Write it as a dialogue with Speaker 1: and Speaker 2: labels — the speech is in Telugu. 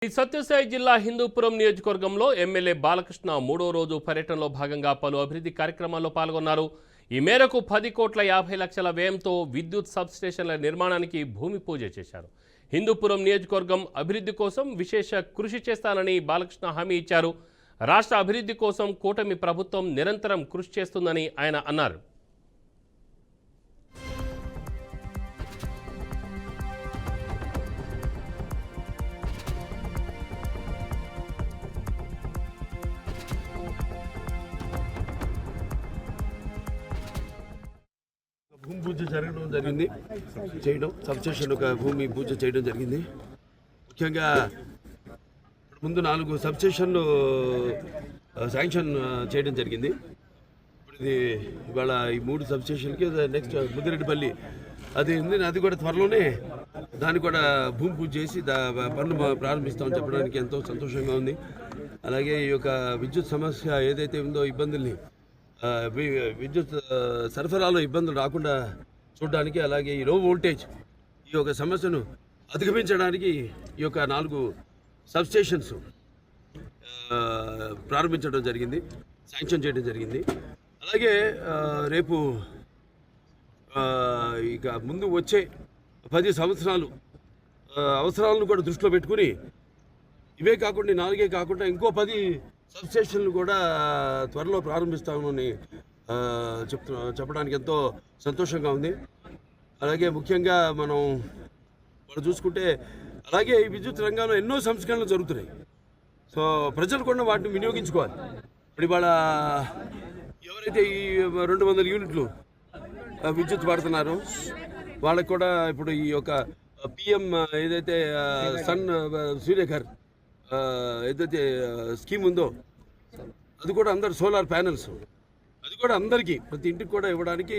Speaker 1: సత్యసాయి జిల్లా హిందూపురం నియోజకవర్గంలో ఎమ్మెల్యే బాలకృష్ణ మూడో రోజు పర్యటనలో భాగంగా పలు అభివృద్ధి కార్యక్రమాల్లో పాల్గొన్నారు. ఈ మేరకు 10,50,00,000 వ్యయంతో విద్యుత్ సబ్స్టేషన్ల నిర్మాణానికి భూమి పూజ చేశారు. హిందూపురం నియోజకవర్గం అభివృద్ధి కోసం విశేష కృషి చేస్తానని బాలకృష్ణ హామీ ఇచ్చారు. రాష్ట్ర అభివృద్ధి కోసం కూటమి ప్రభుత్వం నిరంతరం కృషి చేస్తుందని ఆయన అన్నారు.
Speaker 2: భూమి పూజ జరిగింది సబ్స్టేషన్ ఒక భూమి పూజ చేయడం జరిగింది. ముఖ్యంగా ముందు 4 సబ్స్టేషన్లు శాంక్షన్ చేయడం జరిగింది. ఇప్పుడు ఇది ఇవాళ ఈ 3 సబ్స్టేషన్కి నెక్స్ట్ ముద్దిరెడ్డిపల్లి అది కూడా త్వరలోనే దాన్ని కూడా భూమి పూజ చేసి పనులు ప్రారంభిస్తామని చెప్పడానికి ఎంతో సంతోషంగా ఉంది. అలాగే ఈ యొక్క విద్యుత్ సమస్య ఏదైతే ఉందో ఇబ్బందుల్ని విద్యుత్ సరఫరాలో ఇబ్బందులు రాకుండా చూడడానికి, అలాగే ఈ లో వోల్టేజ్ ఈ యొక్క సమస్యను అధిగమించడానికి ఈ యొక్క 4 సబ్స్టేషన్స్ ప్రారంభించడం జరిగింది, శాంక్షన్ చేయడం జరిగింది. అలాగే రేపు ఇక ముందు వచ్చే 10 సంవత్సరాలు అవసరాలను కూడా దృష్టిలో పెట్టుకుని ఇవే కాకుండా 4 కాకుండా ఇంకో 10 సబ్స్టేషన్లు కూడా త్వరలో ప్రారంభిస్తామని చెప్పడానికి ఎంతో సంతోషంగా ఉంది. అలాగే ముఖ్యంగా మనం చూసుకుంటే అలాగే ఈ విద్యుత్ రంగంలో ఎన్నో సంస్కరణలు జరుగుతున్నాయి. సో ప్రజలు కూడా వాటిని వినియోగించుకోవాలి. ఇప్పుడు ఇవాళ ఎవరైతే ఈ 200 యూనిట్లు విద్యుత్ వాడుతున్నారో వాళ్ళకి కూడా ఇప్పుడు ఈ యొక్క పిఎం ఏదైతే సూర్యఘర్ ఏదైతే స్కీమ్ ఉందో అది కూడా అందరు సోలార్ ప్యానెల్స్ అది కూడా అందరికీ ప్రతి ఇంటికి కూడా ఇవ్వడానికి